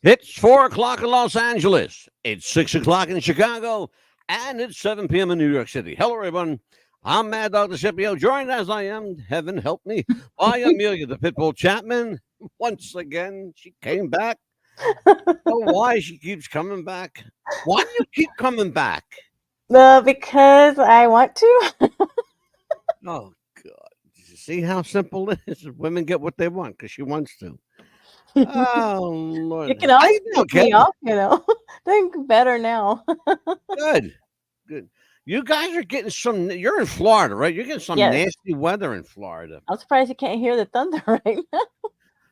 It's 4 o'clock in Los Angeles. It's 6 o'clock in Chicago. And it's 7 p.m. in New York City. Hello, everyone. I'm MadDog the Scipio, joined as I am, heaven help me, by Amelia the Pitbull Chapman. Once again, she came back. Oh, why she keeps coming back? Why do you keep coming back? Because I want to. Oh, God. You see how simple it is? Women get what they want because she wants to. Oh, You Lord. can How always you doing, pick me kid? up. Doing better now. Good. Good. You guys are getting some. You're in Florida, right? You're getting some Yes. nasty weather in Florida. I'm surprised you can't hear the thunder right now.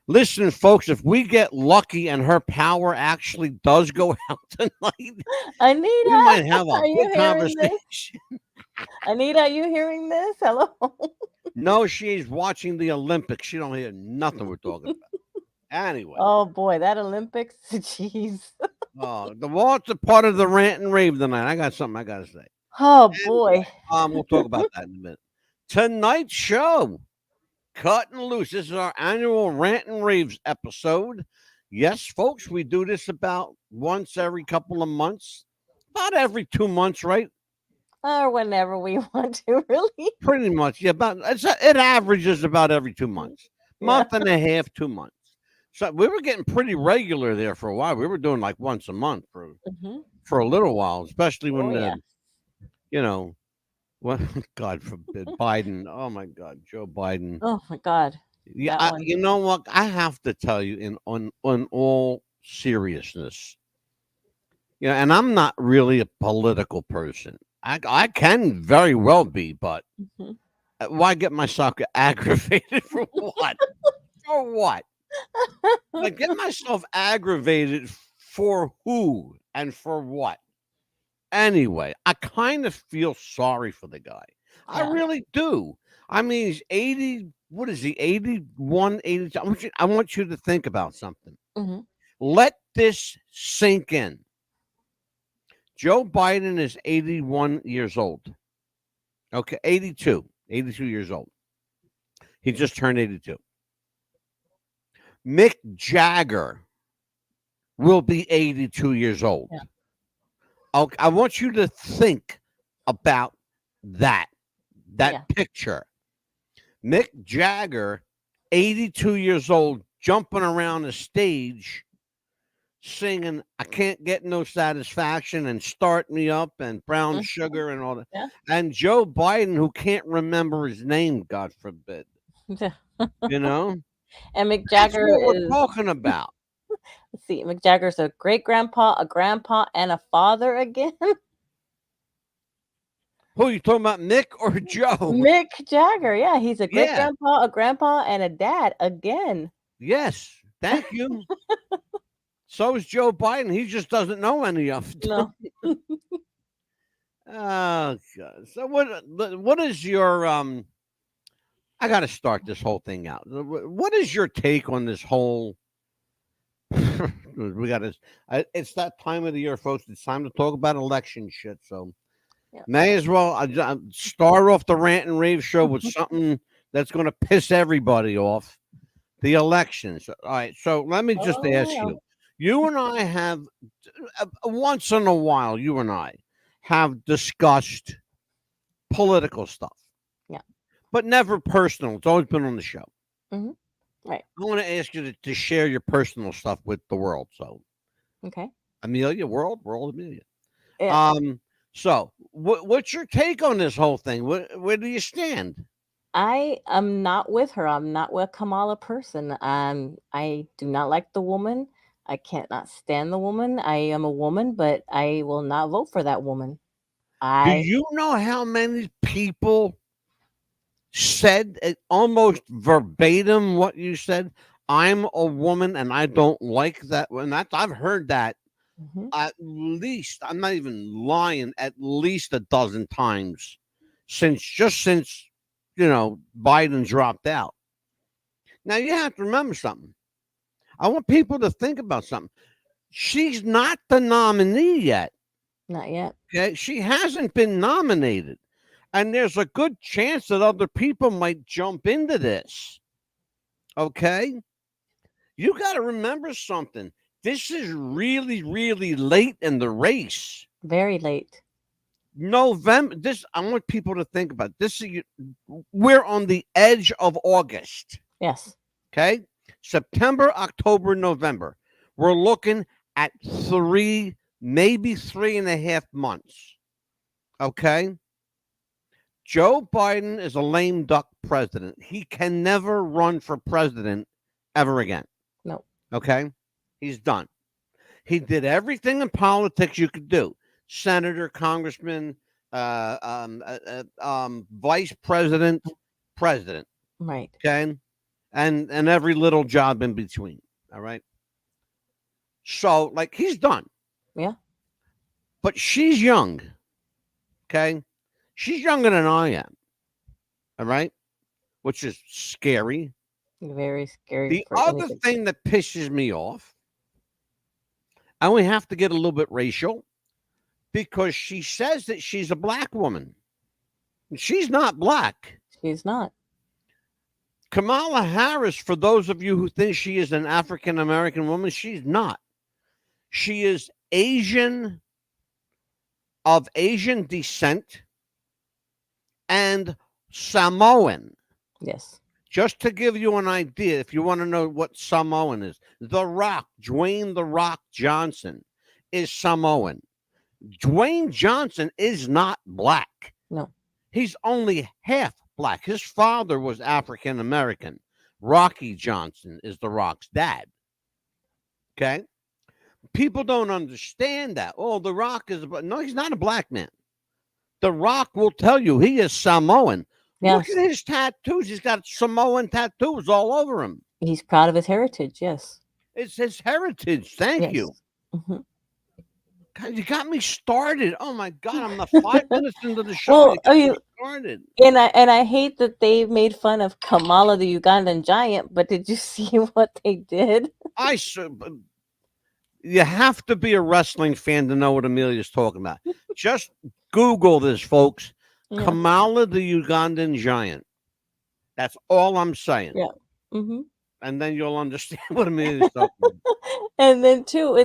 Listen, folks, if we get lucky and her power actually does go out tonight, we Anita, might have a are you good hearing this? conversation. Anita, are you hearing this? Hello. No, she's watching the Olympics. She don't hear nothing we're talking about. Anyway, Oh boy, that Olympics. Jeez. the walt's a part of the rant and rave tonight. I got something I got to say. Oh Anyway, boy. we'll talk about that in a minute. Tonight's show. Cut and loose. This is our annual Rant and Raves episode. Yes, folks, we do this about once every couple of months, about every 2 months, right? Or whenever we want to, really. Pretty much, yeah. It averages about every 2 months, Yeah. month and a half, 2 months. So we were getting pretty regular there for a while. We were doing like once a month Hmm. for a little while, especially Oh when yeah. you know, what God forbid Biden. Oh my God, Joe Biden. Oh my God. Yeah, That one. you know what? I have to tell you, in on all seriousness, and I'm not really a political person. I can very well be, but Hmm. why get myself aggravated for what? For what? Like get myself aggravated for who and for what? Anyway, I kind of feel sorry for the guy. I Yeah. really do. I mean, he's 80. What is he? 81, 82. I want you to think about something. Hmm. Let this sink in. Joe Biden is 81 years old. Okay, 82 years old. He just turned 82. Mick Jagger will be 82 years old. Yeah. Okay, I want you to think about that Yeah. picture. Mick Jagger, 82 years old, jumping around the stage singing I Can't Get No Satisfaction and Start Me Up and Brown Mhm. Sugar and all that. Yeah. And Joe Biden, who can't remember his name, God forbid. Yeah. You know? And Mick That's Jagger what we're is, talking about. let's see, Mick Jagger's a great grandpa, a grandpa, and a father again. Who you talking about, Mick or Joe? Mick Jagger, yeah, he's a great Yeah. grandpa, a grandpa, and a dad again. Yes. Thank you. So is Joe Biden. He just doesn't know any of them. No. Oh God. So what is your I got to start this whole thing out. What is your take on this whole? We got to. It's that time of the year, folks. It's time to talk about election shit. So Yeah. may as well start off the rant and rave show with something that's going to piss everybody off. The elections. All right. So let me just Oh ask yeah. you. You and I have once in a while. You and I have discussed political stuff, Yeah. but never personal. It's always been on the show. Hmm. Right. I want to ask you to share your personal stuff with the world. So, Okay. Amelia, world, Amelia. Yeah. So what's your take on this whole thing? Where do you stand? I am not with her. I'm not with Kamala person. I do not like the woman. I can't not stand the woman. I am a woman, but I will not vote for that woman. Do I you know how many people said it almost verbatim what you said? I'm a woman and I don't like that. And that's I've heard that Mhm. at least, I'm not even lying, at least a dozen times since Biden dropped out. Now you have to remember something. I want people to think about something. She's not the nominee yet. Not yet. Okay, she hasn't been nominated, and there's a good chance that other people might jump into this. Okay, you got to remember something. This is really, really late in the race. Very late. November. This I want people to think about. We're on the edge of August. Yes. Okay, September, October, November. We're looking at three, maybe 3.5 months. Okay, Joe Biden is a lame duck president. He can never run for president ever again. No. Okay, he's done. He did everything in politics you could do: senator, congressman, vice president, president. Right. Okay, and every little job in between. All right. So, like, he's done. Yeah. But she's young. Okay, she's younger than I am. All right, which is scary. Very scary The for other anything. thing that pisses me off, and we have to get a little bit racial, because she says that she's a black woman. She's not black. She's not. Kamala Harris, for those of you who think she is an African American woman, she's not. She is Asian, of Asian descent, and Samoan. Yes. Just to give you an idea, if you want to know what Samoan is, The Rock, Dwayne The Rock Johnson, is Samoan. Dwayne Johnson is not black. No. He's only half black. His father was African American. Rocky Johnson is The Rock's dad. Okay? People don't understand that. Oh, The Rock is no, he's not a black man. The Rock will tell you he is Samoan. Yes. Look at his tattoos. He's got Samoan tattoos all over him. He's proud of his heritage. Yes. It's his heritage. Thank you. Mm-hmm. God, you got me started. Oh my God, I'm not 5 minutes into the show. Well, I mean, started. And I hate that they made fun of Kamala the Ugandan giant, but did you see what they did? You have to be a wrestling fan to know what Amelia's talking about. Just Google this, folks. Yeah. Kamala the Ugandan giant. That's all I'm saying. Yeah. Mm-hmm. And then you'll understand what Amelia's talking about. And then too,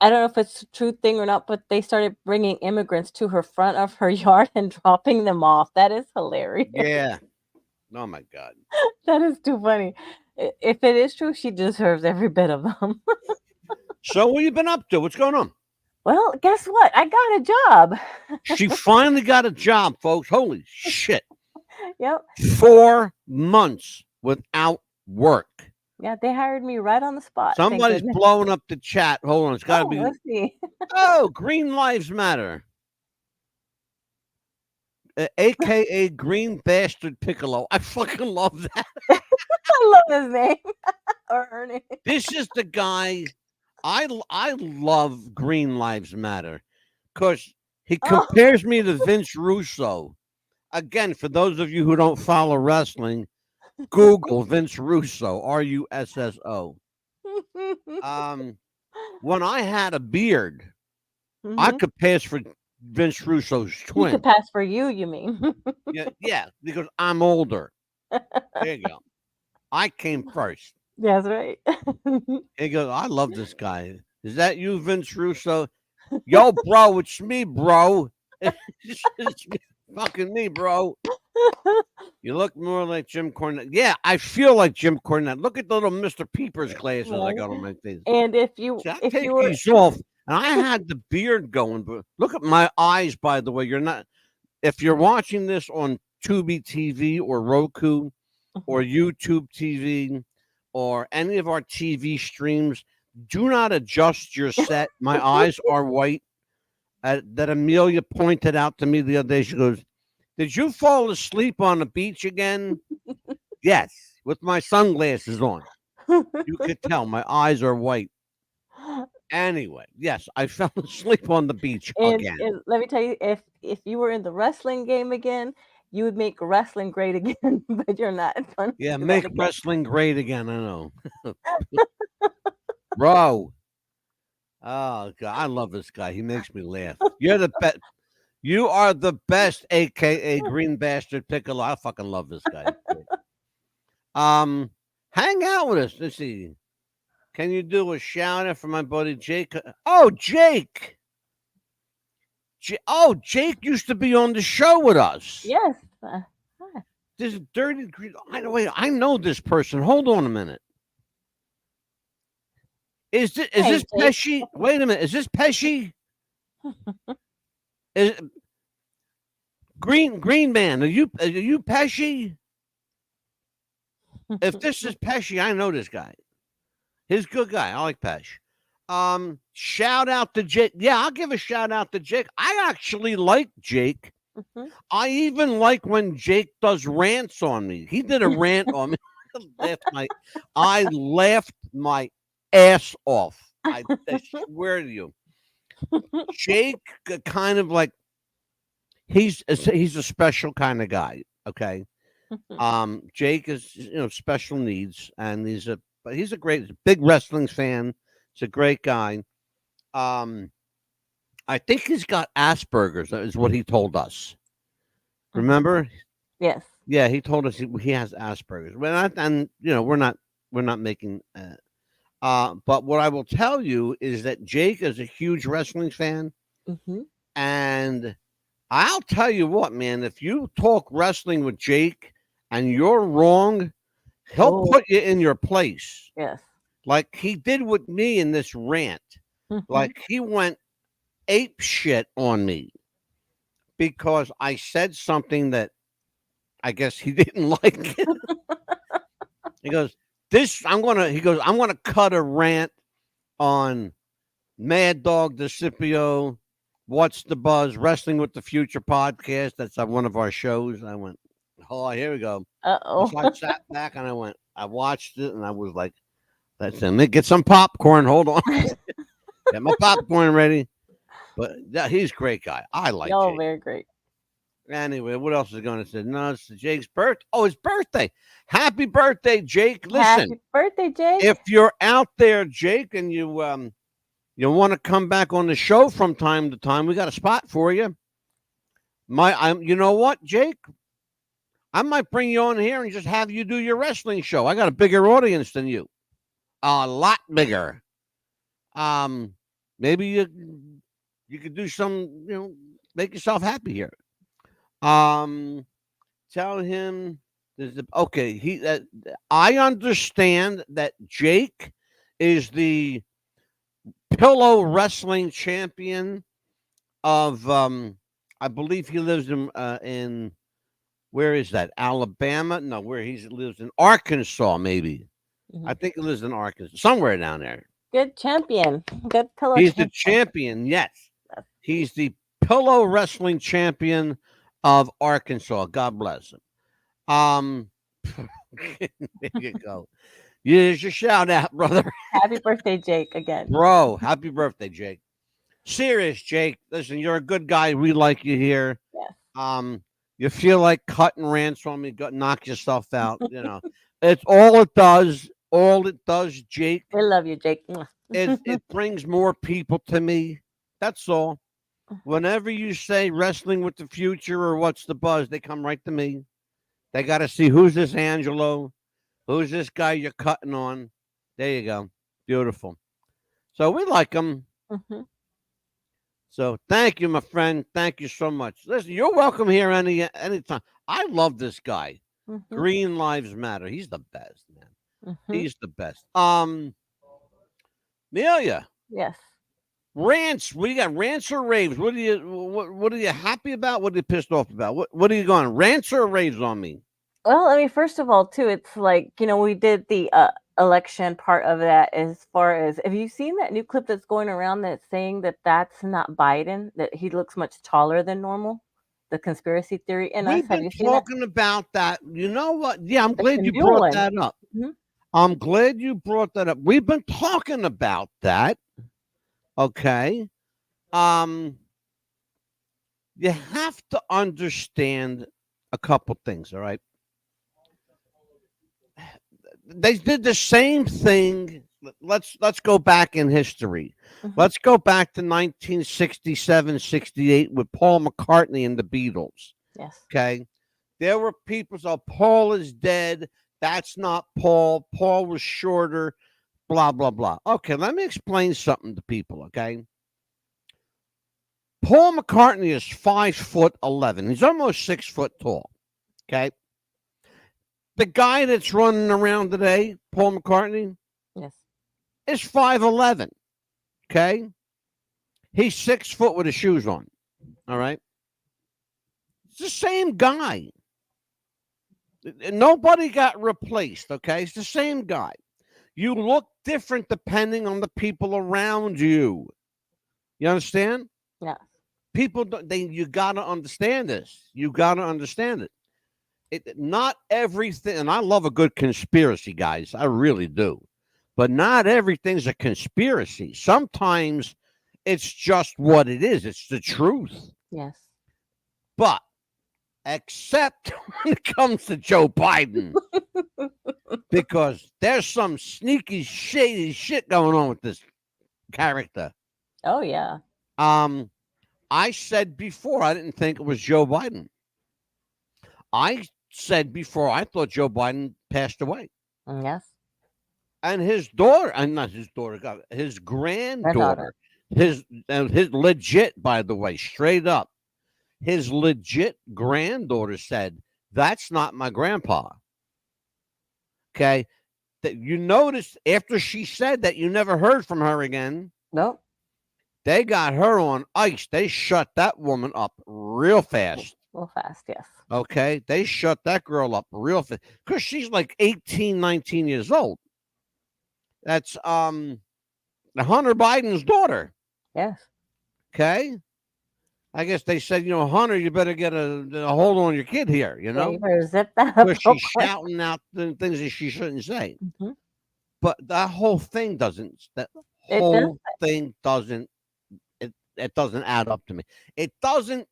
I don't know if it's a true thing or not, but they started bringing immigrants to her front of her yard and dropping them off. That is hilarious. Yeah. Oh my God. That is too funny. If it is true, she deserves every bit of them. So what have you been up to? What's going on? Well, guess what? I got a job. She finally got a job, folks. Holy shit. Yep. 4 months without work. Yeah, they hired me right on the spot. Somebody's blowing up the chat. Hold on. It's got to be. Let's see. Oh, Green Lives Matter. AKA Green Bastard Piccolo. I fucking love that. I love his name. Or her name. This is the guy. I love Green Lives Matter because he compares me to Vince Russo. Again, for those of you who don't follow wrestling, Google Vince Russo, Russo. When I had a beard, I could pass for Vince Russo's twin. You could pass for you mean? yeah, because I'm older. There you go. I came first. That's right. He goes, I love this guy. Is that you, Vince Russo? Yo, bro, it's me, bro. It's fucking me, bro. You look more like Jim Cornette. Yeah, I feel like Jim Cornette. Look at the little Mr. Peepers glasses I got on my face. And if you were these off, and I had the beard going, but look at my eyes, by the way. If you're watching this on Tubi TV or Roku or YouTube TV or any of our TV streams, do not adjust your set. My eyes are white. That Amelia pointed out to me the other day. She goes, did you fall asleep on the beach again? Yes, with my sunglasses on. You could tell my eyes are white. Anyway, yes, I fell asleep on the beach again. And let me tell you, if you were in the wrestling game again, you would make wrestling great again, but you're not. Yeah, make wrestling great again. I know. Bro. Oh, God, I love this guy. He makes me laugh. You're the best. You are the best, a.k.a. Green Bastard Piccolo. I fucking love this guy. Hang out with us. Let's see. Can you do a shout out for my buddy Jake? Oh, Jake. Oh, Jake used to be on the show with us. Yes. Hi. This dirty green. Wait, I know this person. Hold on a minute. Is Hey, this Jake. Pesci? Wait a minute. Is this Pesci? Is Green Man? Are you Pesci? If this is Pesci, I know this guy. He's a good guy. I like Pesci. Shout out to Jake. Yeah, I'll give a shout out to Jake. I actually like Jake. Mhm. I even like when Jake does rants on me. He did a rant on me. I laughed my ass off. I swear to you. Jake kind of like he's a special kind of guy. Okay. Jake is special needs, and he's a big wrestling fan. He's a great guy. I think he's got Asperger's, is what he told us. Remember? Yes. Yeah, he told us he has Asperger's. We're not making. But what I will tell you is that Jake is a huge wrestling fan, Mm-hmm. and I'll tell you what, man. If you talk wrestling with Jake and you're wrong, he'll put you in your place. Yes. Like he did with me in this rant. Mm-hmm. Like he went ape shit on me because I said something that I guess he didn't like. He goes, I'm gonna cut a rant on MadDog DeCipio, What's the Buzz, Wrestling with the Future podcast. That's one of our shows. I went, oh, here we go. Uh-oh. So I sat back and I watched it and I was like, let's get some popcorn. Hold on. Get my popcorn ready. But he's a great guy. I like Jake. Very great. Anyway, what else is going to say? No, it's Jake's birthday. Oh, his birthday. Happy birthday, Jake. Listen. Happy birthday, Jake. If you're out there, Jake, and you want to come back on the show from time to time, we got a spot for you. You know what, Jake? I might bring you on here and just have you do your wrestling show. I got a bigger audience than you. A lot bigger. Maybe you could do some, make yourself happy here. Tell him okay. I understand that Jake is the pillow wrestling champion of I believe he lives in where is that? Alabama? No, where he lives in Arkansas, maybe. Mm-hmm. I think he lives in Arkansas, somewhere down there. Good champion. Good pillow. He's the champion, yes. He's the pillow wrestling champion of Arkansas. God bless him. There you go. Here's your shout out, brother. Happy birthday, Jake, again. Bro, happy birthday, Jake. Serious, Jake. Listen, you're a good guy. We like you here. Yes. You feel like cutting rants on me, knock yourself out. It's all it does. All it does, Jake. We love you, Jake. It brings more people to me. That's all. Whenever you say wrestling with the future or what's the buzz, they come right to me. They got to see who's this Angelo, who's this guy you're cutting on. There you go. Beautiful. So we like him. Mm-hmm. So thank you, my friend. Thank you so much. Listen, you're welcome here anytime. I love this guy. Mm-hmm. Green Lives Matter. He's the best, man. Mm-hmm. He's the best. Amelia. Yes. Rants. We got rants or raves. What are you happy about? What are you pissed off about? What are you going? Rants or raves on me? Well, I mean, first of all, too, it's like, we did the election part of that as far as, have you seen that new clip that's going around that's saying that that's not Biden, that he looks much taller than normal? The conspiracy theory in us. We've been talking about that. You know what? Yeah, I'm glad you brought that up. Mm-hmm. I'm glad you brought that up. We've been talking about that. Okay. You have to understand a couple things, all right? They did the same thing. Let's go back in history. Mm-hmm. Let's go back to 1967, 68 with Paul McCartney and the Beatles. Yes. Okay. There were people, so Paul is dead. That's not Paul. Paul was shorter. blah blah blah. Okay, let me explain something to people. Okay, Paul McCartney is 5'11". He's almost 6 foot tall. Okay, the guy that's running around today, Paul McCartney, Yes. is 5'11". Okay, he's 6 foot with his shoes on. All right, it's the same guy. Nobody got replaced. Okay, it's the same guy. You look different depending on the people around you. You understand? Yes. People, you gotta understand this. You gotta understand it. Not everything, and I love a good conspiracy, guys. I really do. But not everything's a conspiracy. Sometimes it's just what it is. It's the truth. Yes. But except when it comes to Joe Biden, because there's some sneaky, shady shit going on with this character. Oh yeah. Um, I said before I didn't think it was Joe Biden. I said before I thought Joe Biden passed away. Yes. And his daughter, and not his daughter, God, his Granddaughter. granddaughter, his legit, by the way, straight up, his legit granddaughter said, "That's not my grandpa." Okay, that you noticed after she said that, you never heard from her again. Nope. They got her on ice. They shut that woman up real fast. Real fast. Yes. Okay, they shut that girl up real fast because she's like 18, 19 years old. That's Hunter Biden's daughter. Yes. Okay, I guess they said, Hunter, you better get a hold on your kid here. Yeah, you better zip that up Because real she's quick. shouting out the things that she shouldn't say. Hmm. But that whole thing doesn't. That It whole does. thing doesn't. It doesn't add up to me. It doesn't,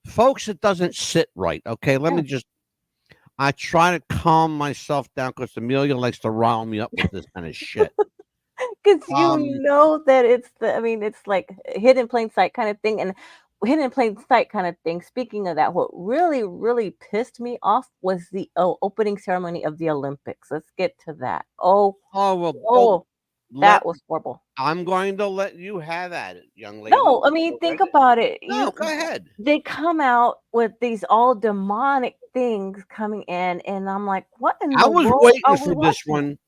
folks. It doesn't sit right. Okay, let me just. I try to calm myself down because Amelia likes to rile me up with this kind of shit. Because Um, you know that it's like hidden in plain sight kind of thing. And hidden in plain sight kind of thing. Speaking of that, what really, really pissed me off was the opening ceremony of the Olympics. Let's get to that. Oh, well, that was horrible. I'm going to let you have at it, young lady. No, I mean, think about it. No, go ahead. They come out with these all demonic things coming in, and I'm like, what in I the was world waiting are for we this watching? one.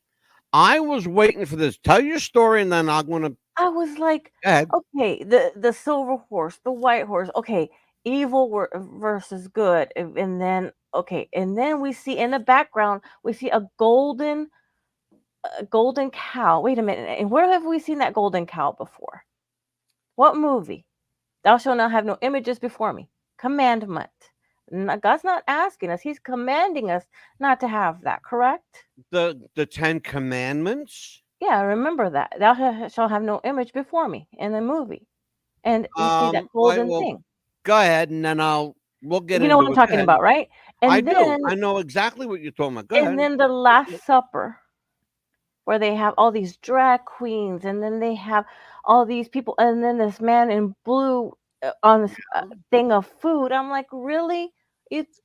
I was waiting for this. Tell your story, and then I'm gonna. I was like, Go ahead. okay, the silver horse, the white horse, okay, evil versus good, and then okay, and then we see in the background we see a golden cow. Wait a minute, and where have we seen that golden cow before? What movie? Thou shalt not have no images before me. Commandment. God's not asking us; He's commanding us not to have that. Correct? The Ten Commandments. Yeah, remember that. Thou shalt have no image before me in the movie, and we see that golden Well, thing. go ahead, and then we'll get You know what into I'm it. Go talking ahead. about, right? I And do. then I know exactly what you're talking about. Go and ahead. then the Last Supper, where they have all these drag queens, and then they have all these people, and then this man in blue on this thing of food. I'm like, really? It's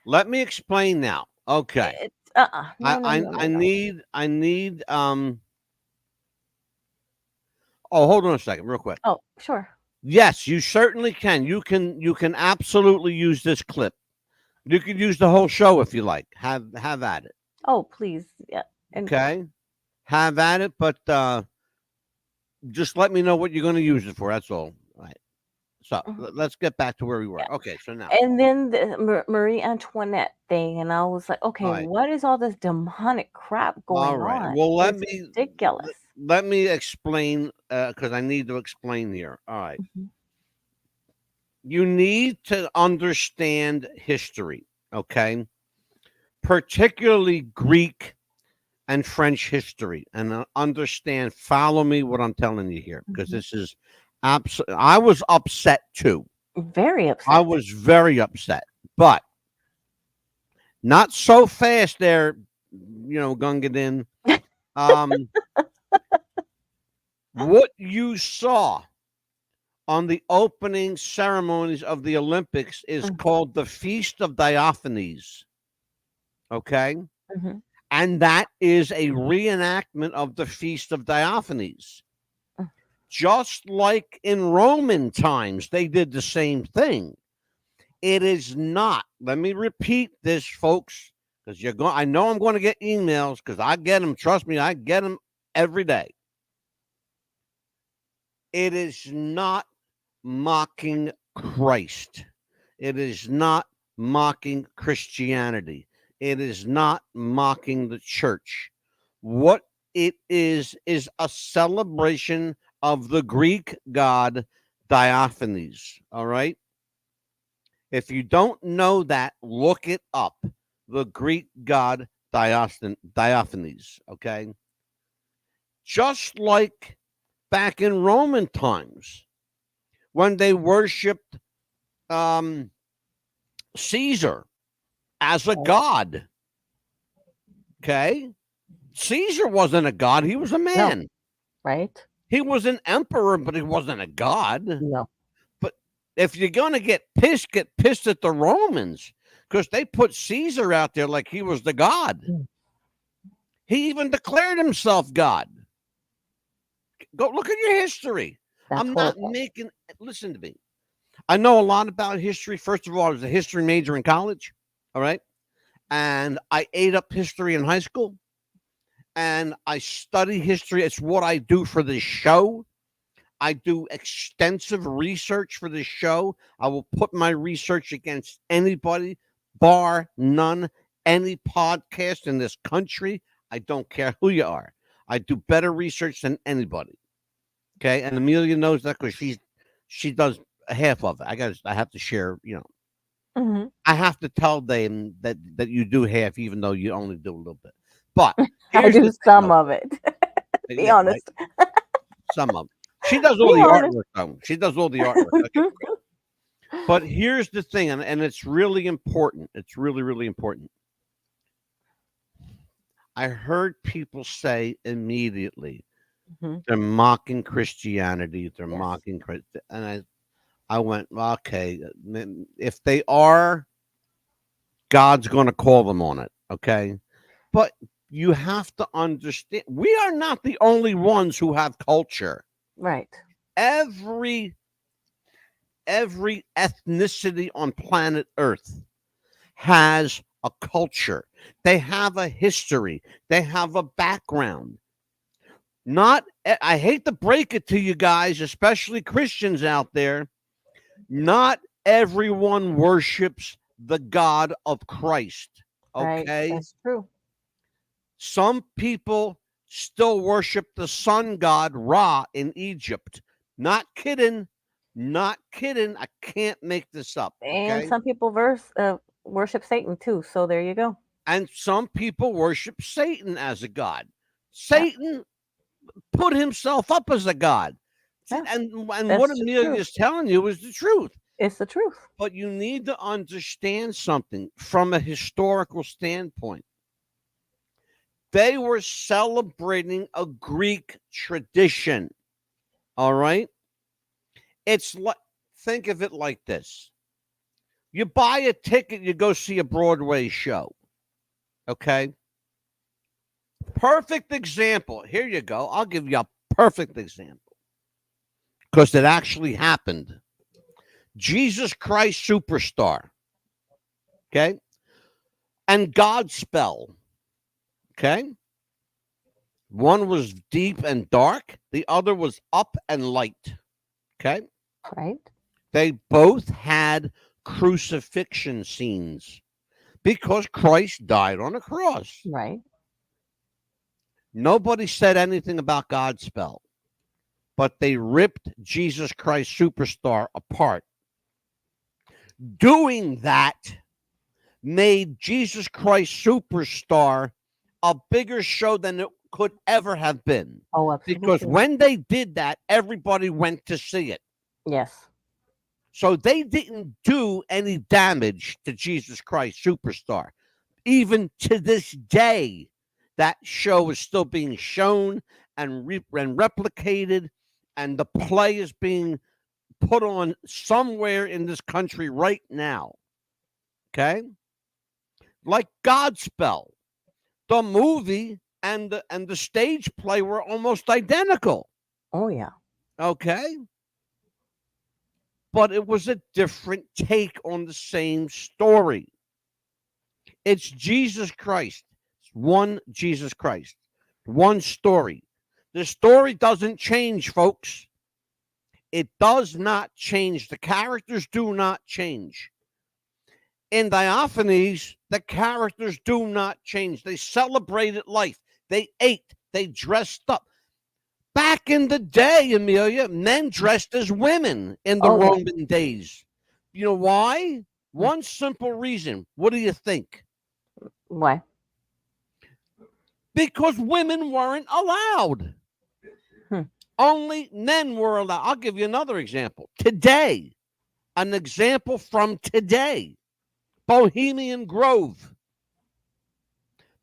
Let me explain now. Okay. it's I no no I no no I no. need. Oh, hold on a second, real quick. Oh sure. Yes, you certainly can. You can absolutely use this clip. You could use the whole show if you like. Have at it. Oh please, yeah. And Okay. Have at it, but just let me know what you're going to use it for. That's all. All right. So mhm, let's get back to where we yeah. were. Okay. So now, And then the Marie Antoinette thing, and I was like, okay, all right. what is all this demonic crap All going right. on? Well, It's ridiculous. let me explain because I need to explain here. All right. Mhm. You need to understand history. Okay. Particularly Greek and French history, and understand. Follow me. What I'm telling you here, because Mhm. this is absolutely. I was upset too. Very I upset. was very upset, but not so fast there, Gungadin. Um, what you saw on the opening ceremonies of the Olympics is Mm, called the Feast of Diophanes. Okay. mhm. And that is a reenactment of the Feast of Diophanes. Just like in Roman times, they did the same thing. It is not. Let me repeat this, folks, because you're going. I know I'm going to get emails because I get them. Trust me, I get them every day. It is not mocking Christ. It is not mocking Christianity. It is not mocking the church. What it is a celebration of the Greek god Diophanes. All right. If you don't know that, look it up. The Greek god Diophanes. Okay. Just like back in Roman times when they worshipped Caesar as a god. Okay. Caesar wasn't a god. He was a man. No. Right? He was an emperor, but he wasn't a god. No. But if you're going to get pissed at the Romans because they put Caesar out there like he was the god. He even declared himself God. Go look at your history. That's I'm horrible. not making, listen to me. I know a lot about history. First of all, I was a history major in college. All right. And I ate up history in high school. And I study history. It's what I do for this show. I do extensive research for this show. I will put my research against anybody, bar none, any podcast in this country. I don't care who you are. I do better research than anybody. Okay. And Amelia knows that because she does half of it. I have to share, Mm-hmm. I have to tell them that you do half, even though you only do a little bit. But I do some of it. Be honest. Right? Some of it. She does all the artwork, though. She does all the artwork. Okay, but here's the thing, and it's really important. It's really, really important. I heard people say immediately, they're mocking Christianity. They're mocking Christianity. And I went, okay, if they are, God's going to call them on it. Okay. But you have to understand, we are not the only ones who have culture. Right. Every ethnicity on planet Earth has a culture. They have a history. They have a background. I hate to break it to you guys, especially Christians out there. Not everyone worships the God of Christ. Okay. Right. That's true. Some people still worship the sun god Ra in Egypt. Not kidding. Not kidding. I can't make this up. Okay? And some people worship Satan too. So there you go. And some people worship Satan as a god. Satan put himself up as a god. Yeah. And what Amelia is telling you is the truth. It's the truth. But you need to understand something from a historical standpoint. They were celebrating a Greek tradition. All right. It's like, think of it like this. You buy a ticket, you go see a Broadway show. Okay. Perfect example. Here you go. I'll give you a perfect example because it actually happened. Jesus Christ Superstar. Okay. And Godspell. Okay. One was deep and dark. The other was up and light. Okay. Right. They both had crucifixion scenes because Christ died on a cross. Right. Nobody said anything about Godspell, but they ripped Jesus Christ Superstar apart. Doing that made Jesus Christ Superstar a bigger show than it could ever have been. Oh, absolutely. Because when they did that, everybody went to see it. Yes. So they didn't do any damage to Jesus Christ Superstar. Even to this day, that show is still being shown and replicated, and the play is being put on somewhere in this country right now. Okay? Like Godspell. the movie and the stage play were almost identical. Oh yeah. Okay, but it was a different take on the same story. It's Jesus Christ. It's one Jesus Christ. One story. The story doesn't change, folks. It does not change. The characters do not change. In Diophanies, the characters do not change. They celebrated life. They ate. They dressed up. Back in the day, Amelia, men dressed as women in the Oh yeah. Roman days. You know why? One simple reason. What do you think? Why? Because women weren't allowed. Hmm. Only men were allowed. I'll give you another example. Today, an example from today, Bohemian Grove.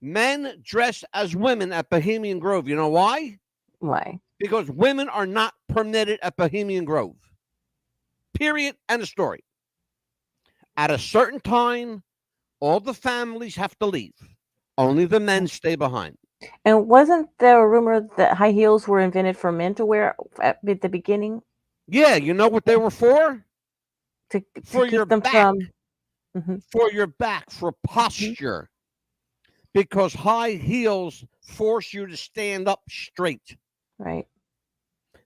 Men dress as women at Bohemian Grove. You know why? Why? Because women are not permitted at Bohemian Grove. Period. End of story. At a certain time, all the families have to leave. Only the men stay behind. And wasn't there a rumor that high heels were invented for men to wear at the beginning Yeah, you know what they were for? to For your keep them back. from? Mhm. For your back, for posture. Because high heels force you to stand up straight. Right.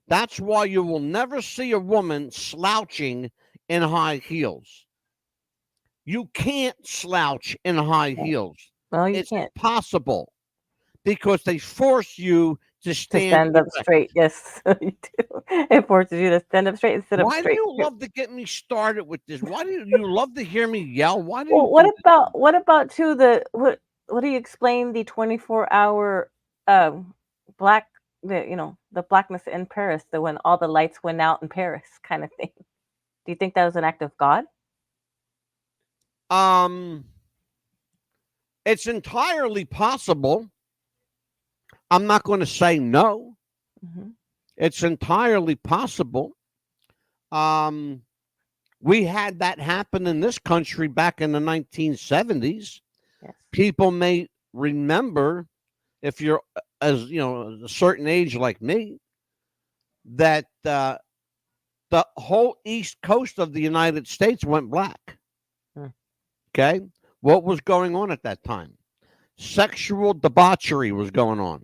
That's why you will never see a woman slouching in high heels. You can't slouch in high heels. Well, you It's can't impossible because they force you to stand stand up erect. straight. Yes, you do. It forces you to stand up straight instead of Why do straight. you love to get me started with this? Why do you love to hear me yell? Why do Well, you do this? what about too the what do you explain the 24-hour black the blackness in Paris, the when all the lights went out in Paris kind of thing? Do you think that was an act of God? Um, it's entirely possible. I'm not going to say no. Hmm. It's entirely possible. Um, we had that happen in this country back in the 1970s. Yes. People may remember, if you're as you know a certain age like me, that the whole east coast of the United States went black. Hmm. Okay, what was going on at that time? Sexual debauchery was going on.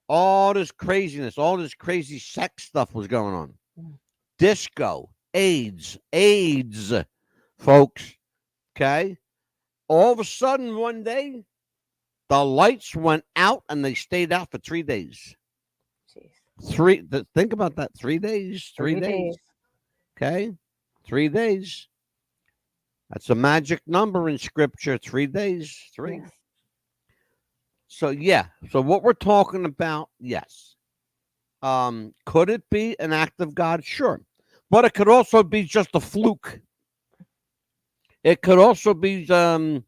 All this craziness, all this crazy sex stuff was going on. Hmm. Disco, AIDS, folks. Okay, all of a sudden one day, the lights went out and they stayed out for 3 days. Jeez. Think about that. 3 days. 3 days. 3 days. Okay. 3 days. That's a magic number in scripture. 3 days. Three. Yes. So yeah. So what we're talking about, yes. Could it be an act of God? Sure. But it could also be just a fluke. It could also be their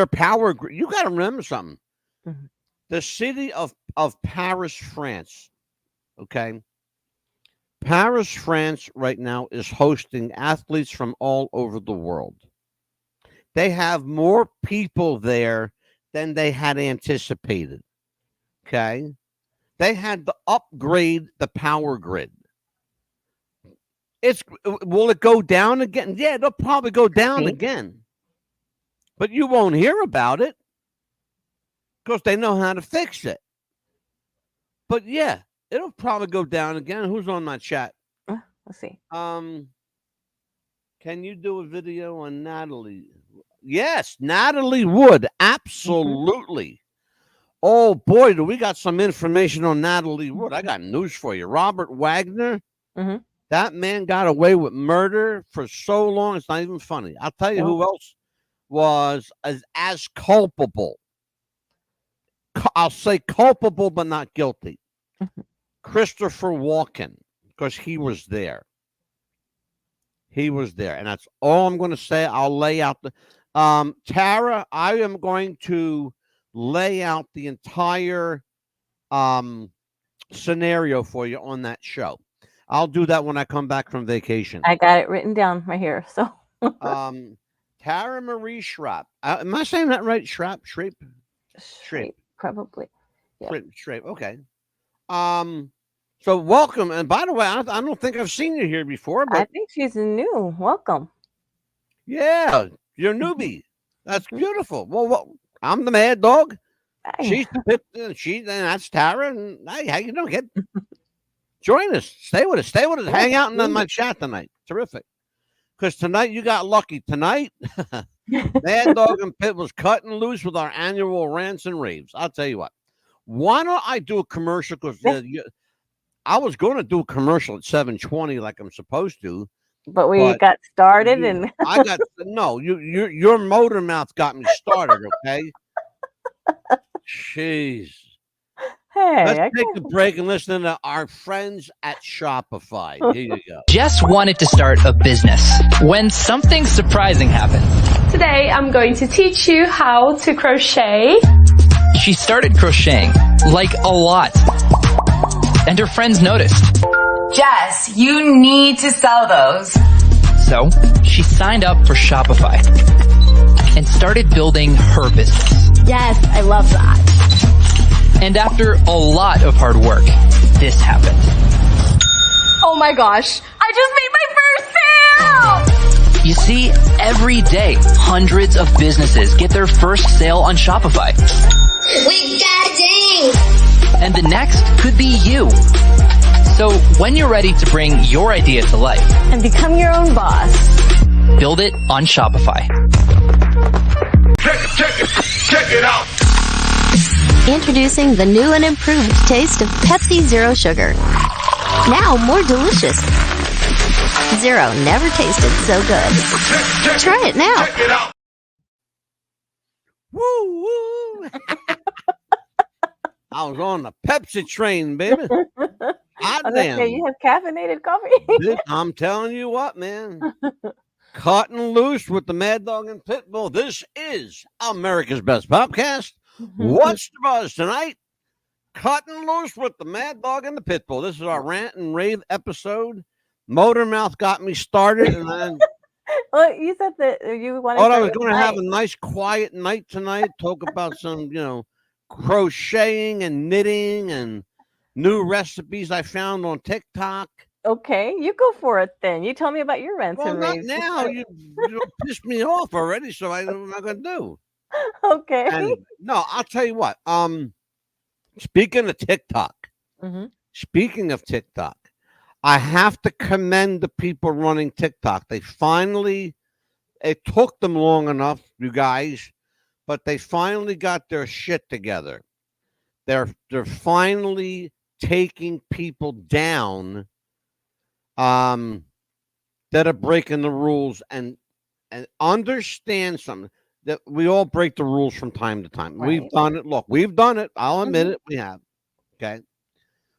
power. You got to remember something. Hmm. The city of Paris, France. Okay. Paris, France, right now is hosting athletes from all over the world. They have more people there than they had anticipated. Okay. They had to upgrade the power grid. Will it go down again? Yeah, it'll probably go down See? again. But you won't hear about it because they know how to fix it. But yeah, it'll probably go down again. Who's on my chat? Let's see. Can you do a video on Natalie? Yes, Natalie Wood. Absolutely. Oh boy, do we got some information on Natalie Wood. I got news for you. Robert Wagner, Hmm. that man got away with murder for so long, it's not even funny. I'll tell you who else was as culpable. I'll say culpable, but not guilty. Christopher Walken, because he was there. He was there. And that's all I'm going to say. I'll lay out the Tara, I am going to lay out the entire scenario for you on that show. I'll do that when I come back from vacation. I got it written down right here. So Tara Marie Schrapp. Am I saying that right? Schrapp? Schrape? Shape, probably. Yeah. Schrape. Okay. So welcome. And by the way, I don't think I've seen you here before, I but think she's new. Welcome. yeah, you're a newbie. That's beautiful. Well, I'm the Mad Dog. Hey. And that's Tara. And hey, how you doing, kid? Join us. Stay with us. Hang out in my chat tonight. Terrific. Because tonight you got lucky. Tonight, Mad Dog and Pit was cutting loose with our annual Rants and Raves. I'll tell you what. Why don't I do a commercial? Because I was going to do a commercial at 7:20 like I'm supposed to. But we got started I got no. Your motor mouth got me started. Okay. Jeez. Hey, Let's take a break and listen to our friends at Shopify. Here you go. Jess wanted to start a business when something surprising happened. Today I'm going to teach you how to crochet. She started crocheting, like a lot. And her friends noticed. Jess, you need to sell those. So she signed up for Shopify and started building her business. Yes, I love that. And after a lot of hard work, this happened. Oh my gosh, I just made my first sale! You see, every day, hundreds of businesses get their first sale on Shopify. We got a ding! And the next could be you. So when you're ready to bring your idea to life and become your own boss, build it on Shopify. Check it out. Introducing the new and improved taste of Pepsi Zero Sugar. Now more delicious. Zero never tasted so good. Try it now. Check it out. Woo woo! I was on the Pepsi train, baby. Hot damn! You have caffeinated coffee. I'm telling you what, man. Cutting loose with the Mad Dog and Pitbull. This is America's Best Podcast. What's the buzz tonight? Cutting loose with the Mad Dog and the Pitbull. This is our rant and rave episode. Motor Mouth got me started, and then well, you said that you wanted. I was going to have a nice, quiet night tonight. Talk about some, crocheting and knitting and new recipes I found on TikTok. Okay, you go for it then. You tell me about your rants and raves. Now you pissed me off already, so I don't know what I'm going to do. Okay. And, no, I'll tell you what. Speaking of TikTok, I have to commend the people running TikTok. It took them long enough, you guys, but they finally got their shit together. They're finally taking people down that are breaking the rules and understand something. That we all break the rules from time to time. Right. We've done it. Look, we've done it. I'll admit it. We have. Okay.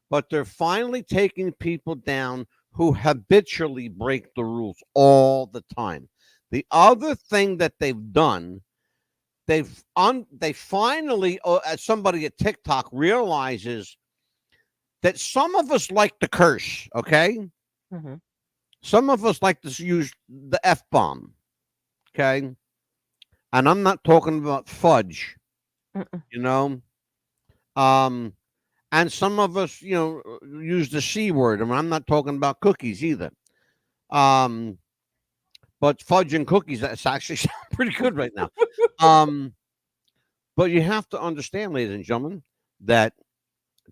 But they're finally taking people down who habitually break the rules all the time. The other thing that they've done, they finally, as somebody at TikTok realizes that some of us like to curse. Okay. Some of us like to use the F-bomb. Okay. And I'm not talking about fudge, And some of us, use the C word. And I'm not talking about cookies either. But fudge and cookies, that's actually pretty good right now. But you have to understand, ladies and gentlemen, that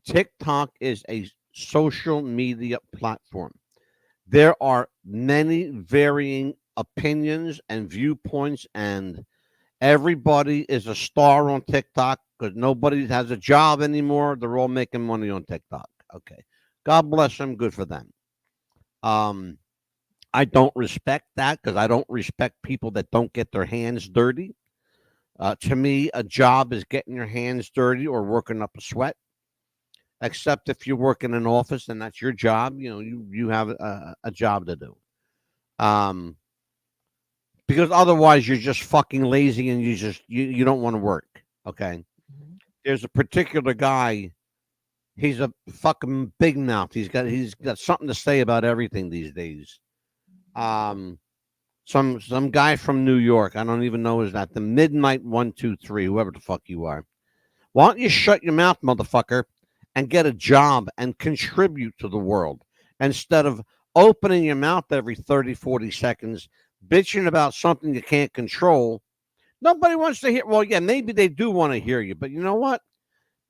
TikTok is a social media platform. There are many varying opinions and viewpoints, and everybody is a star on TikTok because nobody has a job anymore. They're all making money on TikTok. Okay. God bless them. Good for them. I don't respect that because I don't respect people that don't get their hands dirty. To me, a job is getting your hands dirty or working up a sweat. Except if you work in an office and that's your job, you have a job to do. Because otherwise you're just fucking lazy and you don't want to work. Okay. There's a particular guy. He's a fucking big mouth. He's got something to say about everything these days. some guy from New York. I don't even know is that the Midnight 123, whoever the fuck you are. Why don't you shut your mouth, motherfucker, and get a job and contribute to the world instead of opening your mouth every 30, 40 seconds, bitching about something you can't control. Nobody wants to hear. Well, yeah, maybe they do want to hear you, but you know what?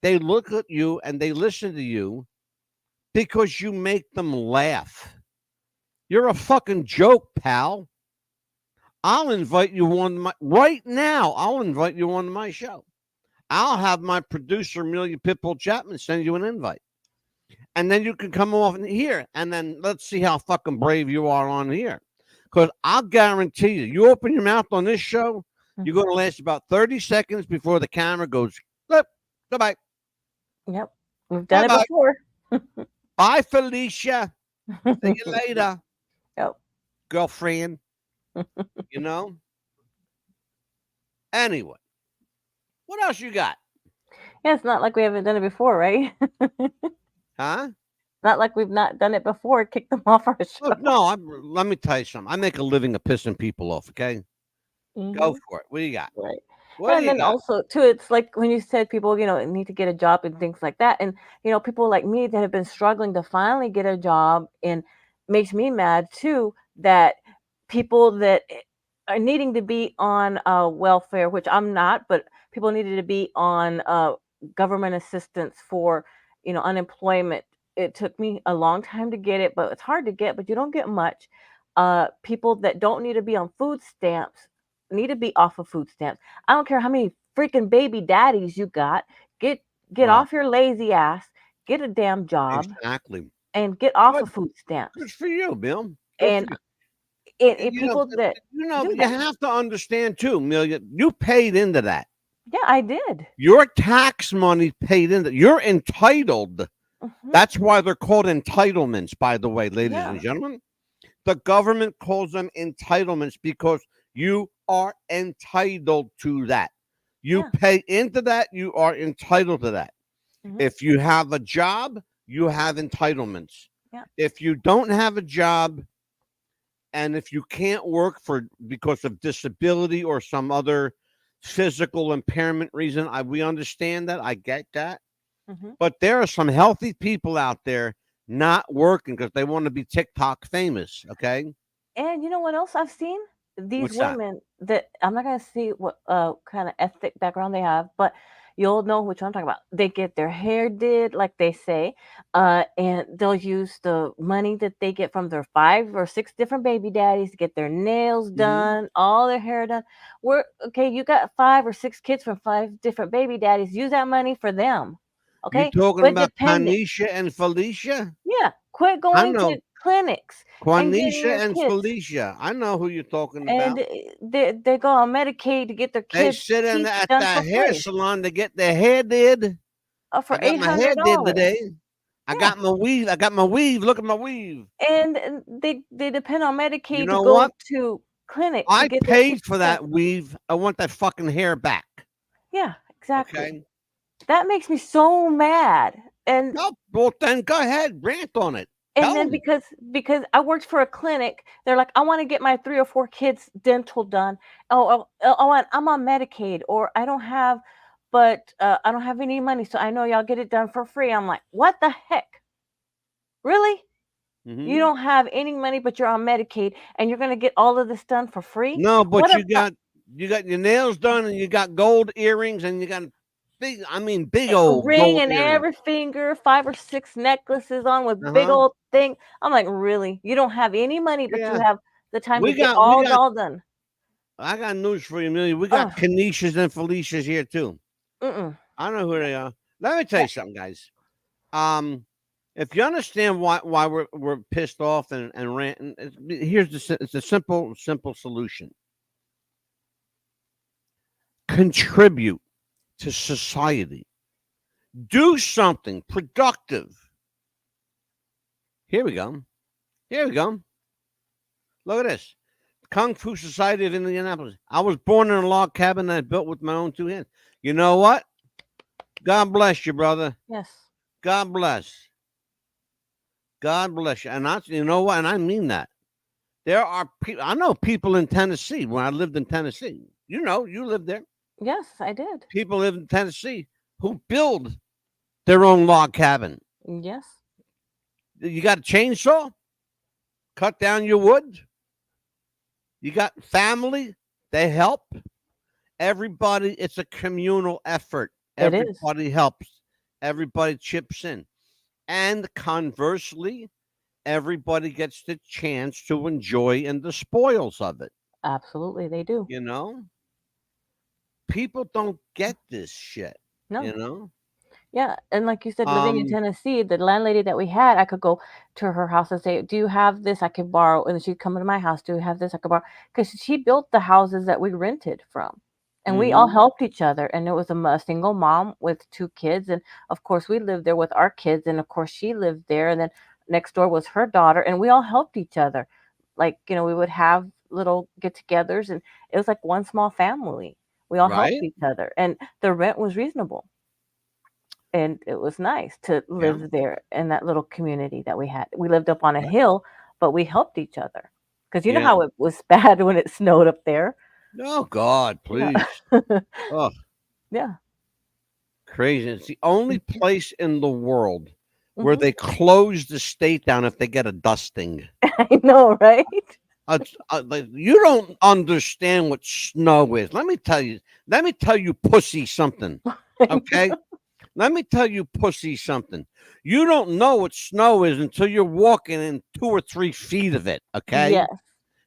They look at you and they listen to you because you make them laugh. You're a fucking joke, pal. I'll invite you on my right now. I'll invite you on my show. I'll have my producer, Amelia Pitbull Chapman, send you an invite. And then you can come off here. And then let's see how fucking brave you are on here. Because I'll guarantee you, you open your mouth on this show, you're going to last about 30 seconds before the camera goes, flip, goodbye. Yep. We've done Bye-bye. it before. Bye, Felicia. See you later. Yep. Girlfriend. You know? Anyway. What else you got? Yeah, it's not like we haven't done it before, right? Huh? Not like we've not done it before. Kick them off our show. Look, no, let me tell you something. I make a living of pissing people off, okay? Go for it. What do you got? Right. What do And you then got? also too, it's like when you said people, need to get a job and things like that. And people like me that have been struggling to finally get a job, and makes me mad too that people that are needing to be on welfare, which I'm not, but people needed to be on government assistance for unemployment. It took me a long time to get it, but it's hard to get, but you don't get much. People that don't need to be on food stamps need to be off of food stamps. I don't care how many freaking baby daddies you got. Get Wow. off your lazy ass. Get a damn job. Exactly. And get off Good. of food stamps. Good for you, Bill. And people that do you that. have to understand too, Amelia, you paid into that. Yeah, I did. Your tax money paid into. You're entitled. That's why they're called entitlements, by the way, ladies and gentlemen. The government calls them entitlements because you are entitled to that. You pay into that, you are entitled to that. If you have a job, you have entitlements. If you don't have a job, and if you can't work because of disability or some other physical impairment reason, we understand that. I get that. But there are some healthy people out there not working because they want to be TikTok famous. Okay. And you know what else I've seen? These What's that? women that I'm not gonna see what kind of ethnic background they have, but you'll know which one I'm talking about. They get their hair did, like they say, and they'll use the money that they get from their 5 or 6 different baby daddies to get their nails done, all their hair done. Okay, you got 5 or 6 kids from 5 different baby daddies. Use that money for them. Okay, You talking quit about depending. Kanisha and Felicia? Yeah, quit going to clinics and getting Quanisha your and kids. Felicia. I know who you're talking And about. they go on Medicaid to get their They kids sit in teeth at done the for hair free. salon to get their hair did. For I got my hair did $800. today. I got my weave. I got my weave. Look at my weave. And they depend on Medicaid You to know go what? to clinics to I get their paid kids for done. that weave. I want that fucking hair back. Yeah, exactly. Okay. That makes me so mad. And No, well then go ahead, rant on it. and then because I worked for a clinic, they're like, I want to get my 3 or 4 kids dental done. I'm on Medicaid, or I don't have any money, so I know y'all get it done for free. I'm like, what the heck? Really? You don't have any money, but you're on Medicaid, and you're going to get all of this done for free? No, but What you got your nails done, and you got gold earrings, and you got big old ring gold in earrings. every finger, 5 or 6 necklaces on with big old thing. I'm like, really? You don't have any money, but you have the time to get all done. I got news for you, Amelia. We got Kanishas and Felicias here too. I know who they are. Let me tell you something, guys. If you understand why we're pissed off and ranting, it's a simple solution. Contribute to society. Do something productive. Here we go. Look at this. Kung Fu Society of Indianapolis. I was born in a log cabin that I built with my own 2 hands. You know what? God bless you, brother. Yes. God bless. God bless you. And you know what? And I mean that. There are people. I know people in Tennessee. When I lived in Tennessee, you lived there. Yes, I did. People live in Tennessee who build their own log cabin. Yes. You got a chainsaw, cut down your wood. You got family, they help. Everybody, it's a communal effort. It is. Everybody helps. Everybody chips in. And conversely, everybody gets the chance to enjoy in the spoils of it. Absolutely, they do. People don't get this shit. No. Yeah, and like you said, living in Tennessee, the landlady that we had, I could go to her house and say, "Do you have this? I could borrow." And then she'd come to my house. "Do you have this? I could borrow." Because she built the houses that we rented from, and we all helped each other. And it was a single mom with 2 kids, and of course we lived there with our kids, and of course she lived there, and then next door was her daughter, and we all helped each other. Like we would have little get-togethers, and it was like one small family. We all helped Right? each other, and the rent was reasonable. And it was nice to Yeah. live there in that little community that we had. We lived up on a hill, but we helped each other. Because you know Yeah. how it was bad when it snowed up there? Oh, God, please. Oh, Yeah. crazy. It's the only place in the world where Mhm. they close the state down if they get a dusting. I know, right? Like, you don't understand what snow is. Let me tell you, pussy, something. Okay? Let me tell you, pussy, something. You don't know what snow is until you're walking in 2 or 3 feet of it. Okay? Yes.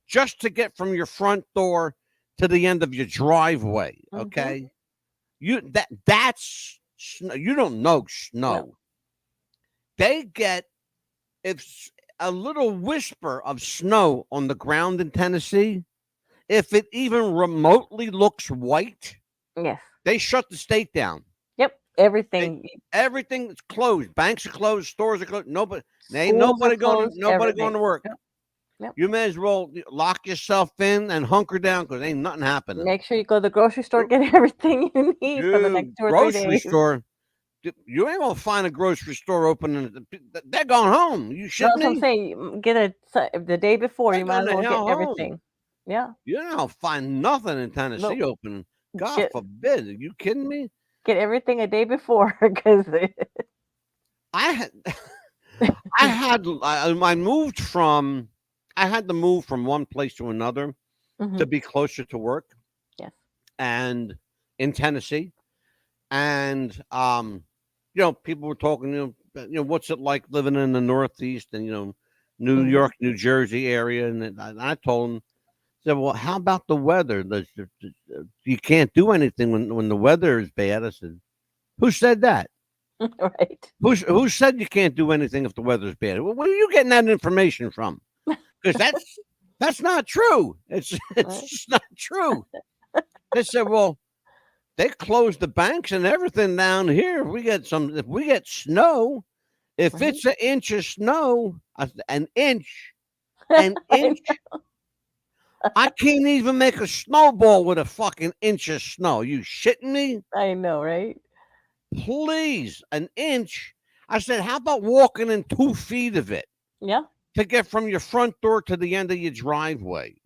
Just to get from your front door to the end of your driveway. Mhm. Okay? That's snow. You don't know snow. No. They get if a little whisper of snow on the ground in Tennessee, if it even remotely looks white, Yes. they shut the state down. Yep. Everything. Everything is closed. Banks are closed. Stores are closed. Nobody Schools are going closed, to everything. work. Yep. Yep. You may as well lock yourself in and hunker down because ain't nothing happening. Make sure you go to the grocery store, get everything you need for the next 2 or 3 grocery days. store. You ain't gonna find a grocery store open. And they're going home. You That's shouldn't. what I'm saying. Get the day before. They're You might as going well the get hell everything. Yeah. You don't find nothing in Tennessee Nope. open. God Get- forbid. Are you kidding me? Get everything a day before because I had to move from one place to another to be closer to work. Yes. And in Tennessee, and people were talking, what's it like living in the Northeast and New Mhm. York, New Jersey area, and I told them, said, well, how about the weather? You can't do anything when the weather is bad. I said, who said that? Right. Who said you can't do anything if the weather's bad? Well, where are you getting that information from? Because that's not true. It's just not true. They said, well, they closed the banks and everything down here. If we get snow, if Right. it's an inch of snow, an inch, I can't even make a snowball with a fucking inch of snow. You shitting me? I know, right? Please, an inch. I said, how about walking in 2 feet of it Yeah. to get from your front door to the end of your driveway?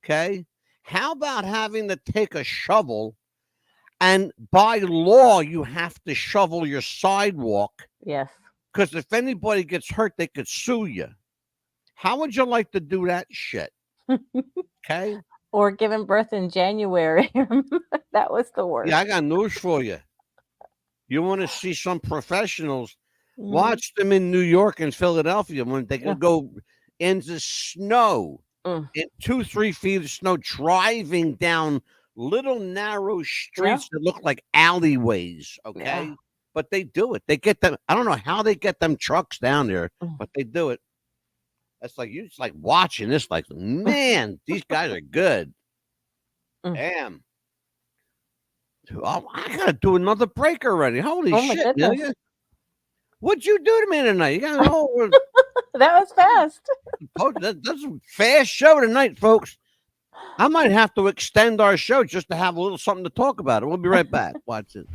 Okay. How about having to take a shovel, and by law, you have to shovel your sidewalk Yes. because if anybody gets hurt, they could sue you. How would you like to do that shit? Okay. Or giving birth in January. That was the worst. Yeah, I got news for you. You want to see some professionals? Mhm. Watch them in New York and Philadelphia when they can go into snow, Mm. in 2-3 feet of snow, driving down little narrow streets that look like alleyways. Okay, Yeah. but they do it. They get them. I don't know how they get them trucks down there, but they do it. It's like watching this. Like, man, these guys are good. Mm. Damn. Oh, I gotta do another break already. Holy Oh my shit, goodness. Amelia. What'd you do to me tonight? You got That was fast. that's a fast show tonight, folks. I might have to extend our show just to have a little something to talk about. We'll be right back. Watch it.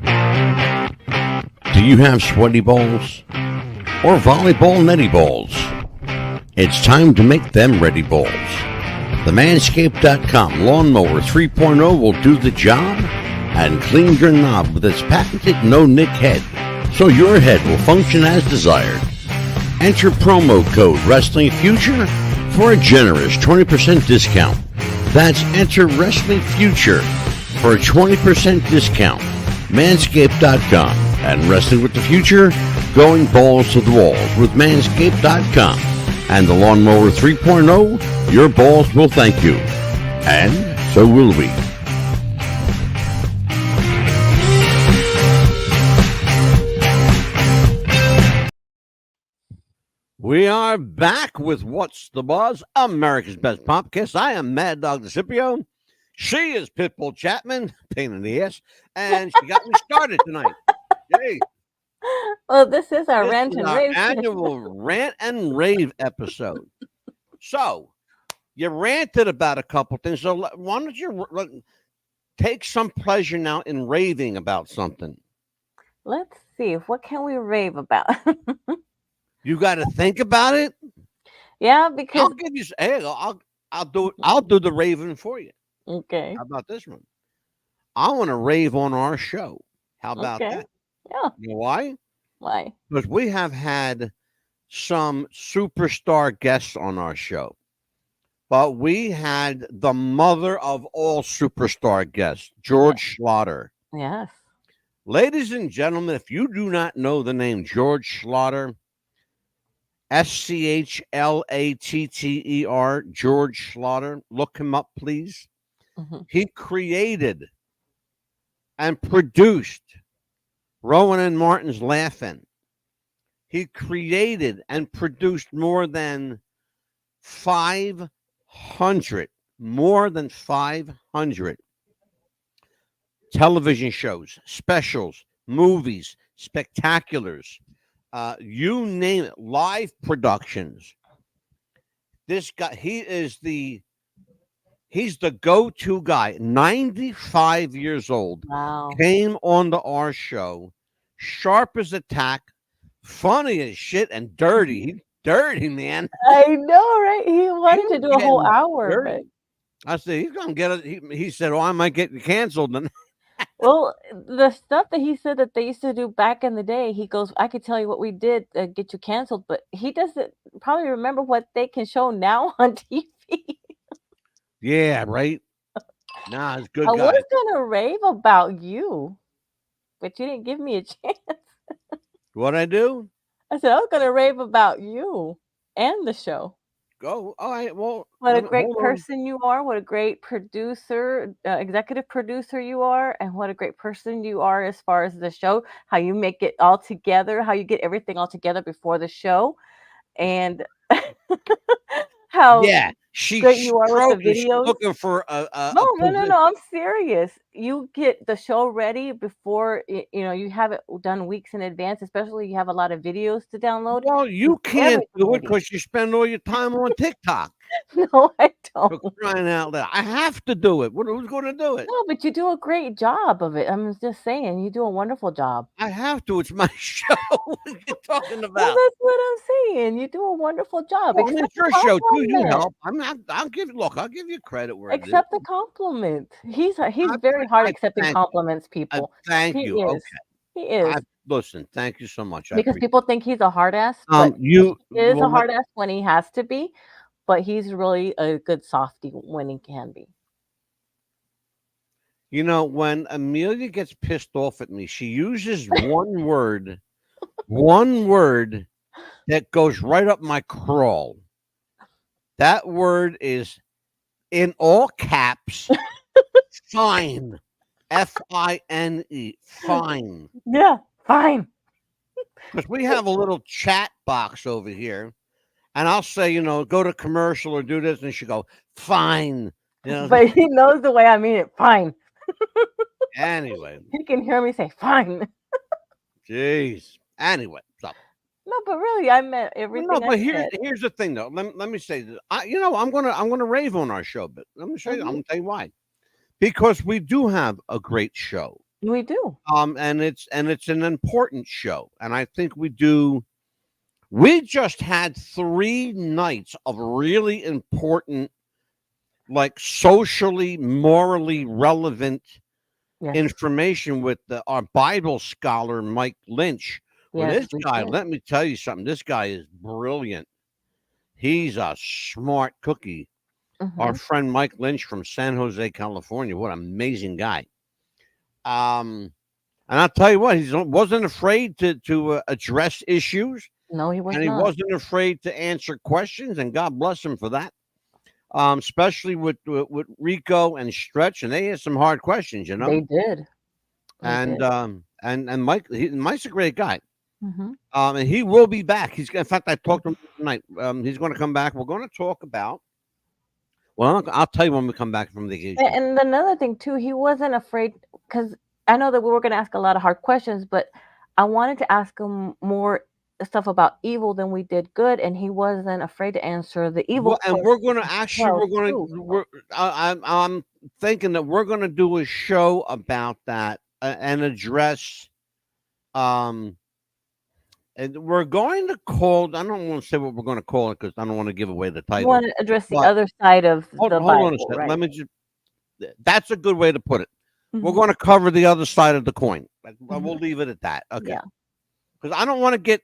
Do you have sweaty balls or volleyball netty balls? It's time to make them ready balls. The Manscaped.com Lawnmower 3.0 will do the job and clean your knob with its patented no-nick head, so your head will function as desired. Enter promo code WrestlingFuture for a generous 20% discount. That's enter WrestlingFuture for a 20% discount. Manscaped.com and Wrestling with the Future, going balls to the walls with Manscaped.com and the Lawnmower 3.0. Your balls will thank you, and so will we. We are back with What's the Buzz, America's Best Podcast. I am MadDog DeCipio. She is Pitbull Chapman, pain in the ass, and she got me started tonight. Yay. Well, this is our This rant is and our rave. annual rant and rave episode. So, you ranted about a couple things. So, why don't you take some pleasure now in raving about something? Let's see. What can we rave about? You got to think about it. Yeah, because I'll give you. Hey, I'll do it. I'll do the raving for you. okay. How about this one? I want to rave on our show. How about Okay. that? Yeah. You know why? Why? Because we have had some superstar guests on our show. But we had the mother of all superstar guests, George Schlatter. Yes. Ladies and gentlemen, if you do not know the name George Schlatter, Schlatter, George Schlatter, look him up, please. Mhm. He created and produced Rowan and Martin's Laugh-In. He created and produced more than 500 television shows, specials, movies, spectaculars, you name it, live productions. This guy, he's the go-to guy. 95 years old, Wow. came onto our show, sharp as a tack, funny as shit, and dirty. He's dirty, man. I know, right? He wanted to He's do a whole getting hour, but dirty. I said, he's going to get it. He said, oh, I might get canceled. And well, the stuff that he said that they used to do back in the day, he goes, I could tell you what we did to get you canceled, but he doesn't probably remember what they can show now on TV. yeah, right. Nah, it's a good I guy. was gonna rave about you, but you didn't give me a chance. What'd I do? I said I was gonna rave about you and the show. Go. All right. Well, What a great hold on. person you are. What a great producer, executive producer you are. And what a great person you are as far as the show, how you make it all together, how you get everything all together before the show. And how Yeah, she's great you are with the stroking. She's videos. looking for a No, position. I'm serious. You get the show ready before, you have it done weeks in advance, especially you have a lot of videos to download. Well, you Get can't everything do it ready. because you spend all your time on TikTok. No, I For don't. crying out loud. I have to do it. Who's going to do it? No, but you do a great job of it. I'm just saying, you do a wonderful job. I have to. It's my show. What are you talking Well, about? that's what I'm saying. You do a wonderful job. Well, I mean, Accept it's your the show too. You compliment. help. I'll give you credit where it is. Accept the compliment. He's very I hard accepting thank you. compliments, people. Thank He you. is. Okay. He is. Listen, thank you so much. I Because appreciate people think he's a hard ass, it. but You he is well, a hard ass when he has to be, but he's really a good softie when he can be. you know, when Amelia gets pissed off at me, she uses one word that goes right up my crawl. That word is in all caps, fine. Fine. Fine. Yeah, fine. Because we have a little chat box over here. And I'll say, go to commercial or do this. And she go, fine. But he knows the way I mean it. Fine. Anyway. He can hear me say fine. Jeez. Anyway. So. No, but really, I meant everything. No, but I said. here's the thing, though. Let me say this. I'm gonna rave on our show, but let me show you. I'm gonna tell you why. Because we do have a great show. We do. And it's an important show, and I think we do We just had 3 nights of really important, like socially, morally relevant Yes. information with our Bible scholar, Mike Lynch. Well, Yes, this we guy, did. let me tell you something. This guy is brilliant. He's a smart cookie. Our Mhm. friend Mike Lynch from San Jose, California. What an amazing guy. And I'll tell you what, he wasn't afraid to address issues, No, he was and he not. wasn't afraid to answer questions, and God bless him for that. Especially with Rico and Stretch, and they had some hard questions, you They know. did. They And did. and Mike's a great guy. Mhm. And he will be back. In fact, I talked to him tonight. He's going to come back. We're going to talk about. Well, I'll tell you when we come back from vacation. And another thing too, he wasn't afraid because I know that we were going to ask a lot of hard questions, but I wanted to ask him more stuff about evil than we did good, and he wasn't afraid to answer the evil Well, and we're going to questions as actually well we're going too. to I'm thinking that we're going to do a show about that and address um and we're going to call. I don't want to say what we're going to call it because I don't want to give away the You title. want to address the But other side of hold the on a Bible, second. right? Let me just. That's a good way to put it. We're Mhm. going to cover the other side of the coin. We'll Mhm. leave it at that. Okay. Yeah. Because I don't want to get.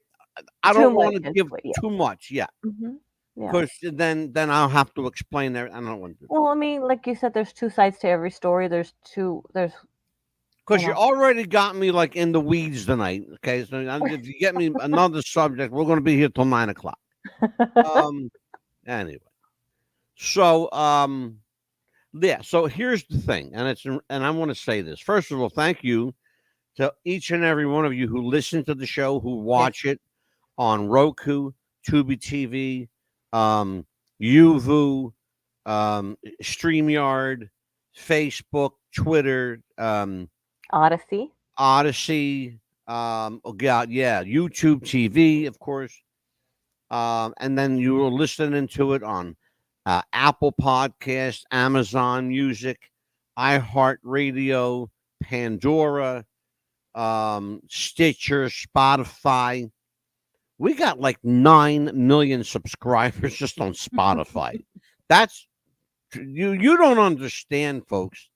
I Too don't much want to into give it. Yeah. too much. Yeah. Mhm. Yeah. Because then I'll have to explain there. I don't want to. Well, I mean, like you said, there's two sides to every story. There's, you Because you know. already got me like in the weeds tonight. Okay, so if you get me another subject, we're going to be here till 9 o'clock. Anyway, so yeah. So here's the thing, and I want to say this first of all. Thank you to each and every one of you who listen to the show, who Yes. watch it on Roku, Tubi TV, Yuvu, StreamYard, Facebook, Twitter, Odyssey. Odyssey, oh God, yeah, YouTube TV, of course. And then you were listening to it on Apple Podcast, Amazon Music, iHeartRadio, Pandora, Stitcher, Spotify. We got like 9 million subscribers just on Spotify. That's you don't understand, folks,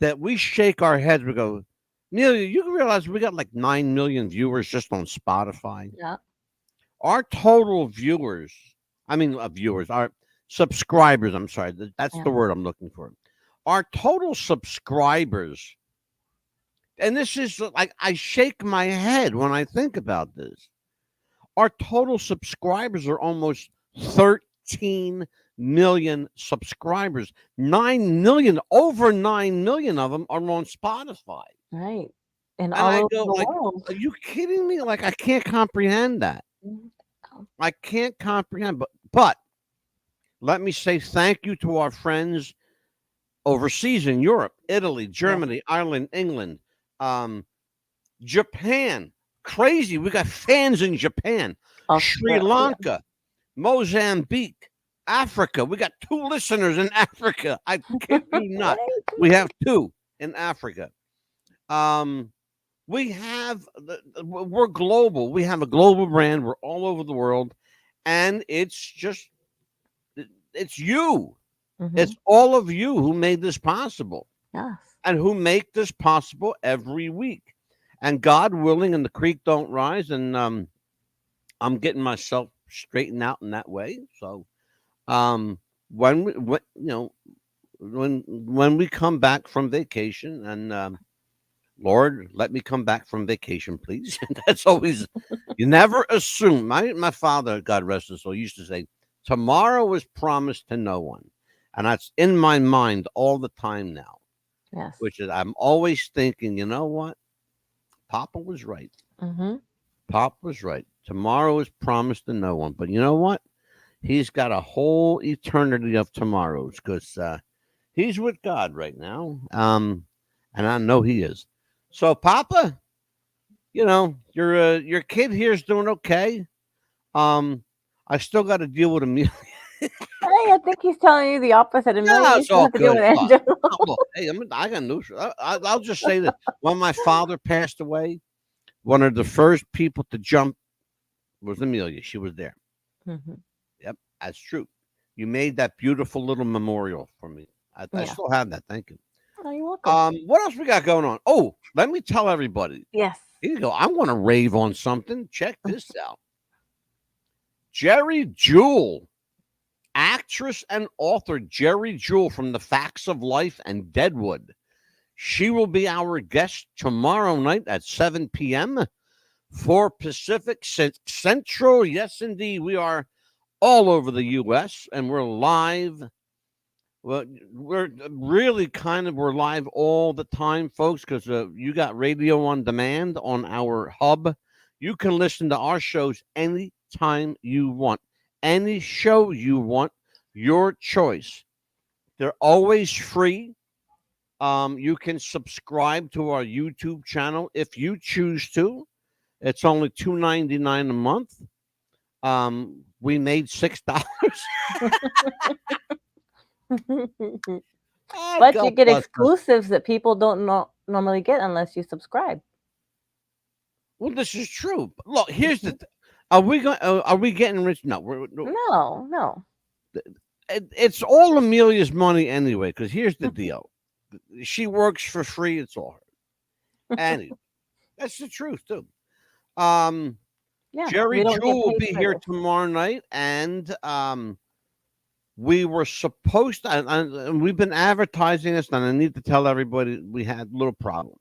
that we shake our heads. We go, Amelia, you realize we got like 9 million viewers just on Spotify. Yeah. Our total our subscribers. I'm sorry, that's Yeah. the word I'm looking for. Our total subscribers, and this is like I shake my head when I think about this. Our total subscribers are almost 13 million subscribers. 9 million, over 9 million of them are on Spotify. Right. And And all I over go, the like, world. are you kidding me? Like, I can't comprehend that. Mhm. I can't comprehend. But let me say thank you to our friends overseas in Europe, Italy, Yeah. Germany, Ireland, England, Japan. Crazy. We got fans in Japan, Sri Australia. Lanka, Mozambique, Africa. We got 2 listeners in Africa. I kid you not. We have 2 in Africa. We have we're global. We have a global brand. We're all over the world, and it's you. It's Mhm. all of you who made this possible Yes. and who make this possible every week. And God willing, and the creek don't rise, and I'm getting myself straightened out in that way. So when when we come back from vacation, and Lord, let me come back from vacation, please. That's always, you never assume. My father, God rest his soul, used to say, tomorrow is promised to no one. And that's in my mind all the time now, Yes. which is I'm always thinking, you know what? Papa was right. Mm-hmm. Papa was right. Tomorrow is promised to no one. But you know what? He's got a whole eternity of tomorrows because he's with God right now. And I know he is. So, Papa, your kid here is doing okay. I still got to deal with him. Hey, I think he's telling you the opposite. Yeah, You it's still all have to deal good. with Angelo. Look, hey, I got news. I'll just say that when my father passed away, one of the first people to jump was Amelia. She was there. Hmm. Yep, that's true. You made that beautiful little memorial for me. I Yeah. still have that. Thank you. Oh, you're welcome. What else we got going on? Oh, let me tell everybody. Yes. Here you go. I want to rave on something. Check this out. Jerry Jewell, actress and author Jerry Jewell from The Facts of Life and Deadwood. She will be our guest tomorrow night at 7 p.m. for Pacific Central. Yes, indeed. We are all over the U.S. and we're live. Well, we're live all the time, folks, because you got radio on demand on our hub. You can listen to our shows anytime you want. Any show you want, your choice. They're always free. You can subscribe to our YouTube channel if you choose to. It's only $2.99 a month. We made $6. But you get exclusives that people don't normally get unless you subscribe. Well, this is true. Look, here's the. Are we getting rich? No, No. It's all Amelia's money anyway. Because here's the deal: she works for free. It's all her. Anyway, that's the truth too. Yeah, Jerry Jewell will be here tomorrow night, and we were supposed to, and we've been advertising this, and I need to tell everybody we had a little problem.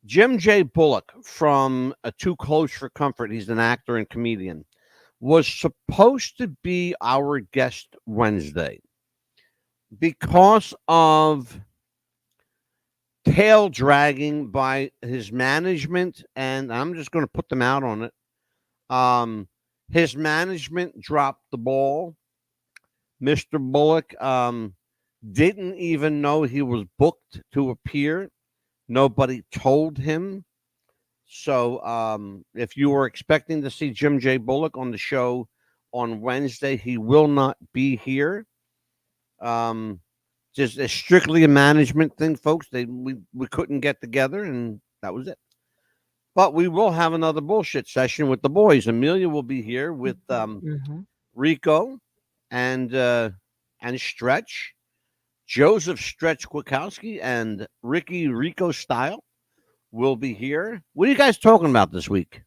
Jim J. Bullock from Too Close for Comfort, he's an actor and comedian, was supposed to be our guest Wednesday. Because of tail dragging by his management, and I'm just going to put them out on it. His management dropped the ball. Mr. Bullock didn't even know he was booked to appear. Nobody told him. So if you were expecting to see Jim J. Bullock on the show on Wednesday, he will not be here. Just it's strictly a management thing, folks. We couldn't get together, and that was it. But we will have another bullshit session with the boys. Amelia will be here with Rico and Stretch, Joseph Stretch Kwiatkowski, and Ricky Rico Style will be here. What are you guys talking about this week?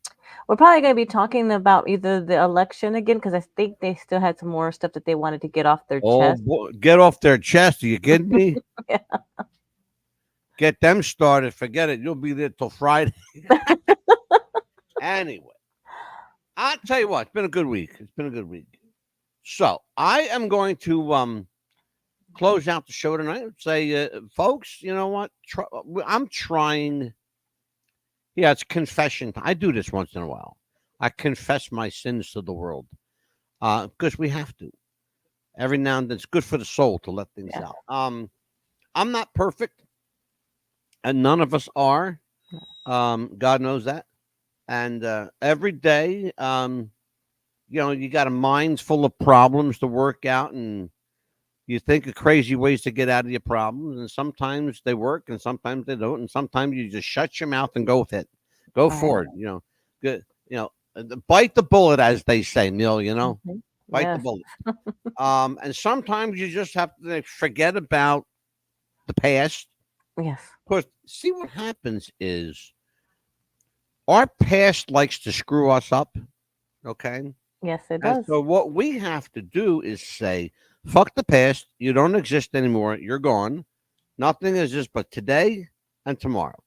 We're probably going to be talking about either the election again, because I think they still had some more stuff that they wanted to get off their chest. Boy, get off their chest. Are you kidding me? Yeah. Get them started. Forget it. You'll be there till Friday. Anyway, I'll tell you what. It's been a good week. So I am going to close out the show tonight and say, folks, you know what? I'm trying. Yeah, it's confession. I do this once in a while. I confess my sins to the world because we have to. Every now and then, it's good for the soul to let things out. I'm not perfect, and none of us are. God knows that. And every day, you got a mind full of problems to work out, and you think of crazy ways to get out of your problems, and sometimes they work, and sometimes they don't, and sometimes you just shut your mouth and go with it. Go forward, good, bite the bullet, as they say, Neil. Bite the bullet. And sometimes you just have to forget about the past. Yes. Because see what happens is our past likes to screw us up. Okay. Yes, it does. And so what we have to do is say, fuck the past. You don't exist anymore. You're gone. Nothing exists but today and tomorrow.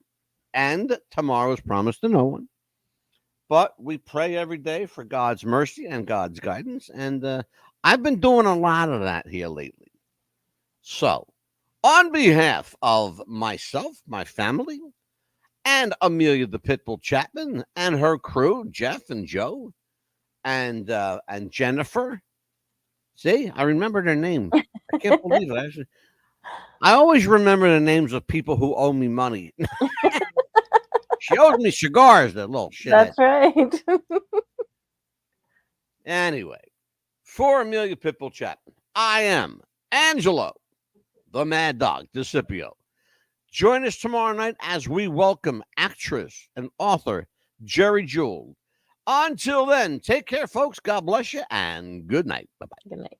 And tomorrow is promised to no one. But we pray every day for God's mercy and God's guidance. And I've been doing a lot of that here lately. So on behalf of myself, my family, and Amelia the Pitbull Chapman and her crew, Jeff and Joe, and Jennifer. See, I remember their name. I can't believe it. I always remember the names of people who owe me money. She owes me cigars, that little shit. That's right. Anyway, for Amelia Pitbull Chapman, I am Angelo, the MadDog DeCipio. Join us tomorrow night as we welcome actress and author Jerry Jewell. Until then, take care, folks. God bless you, and good night. Bye-bye. Good night.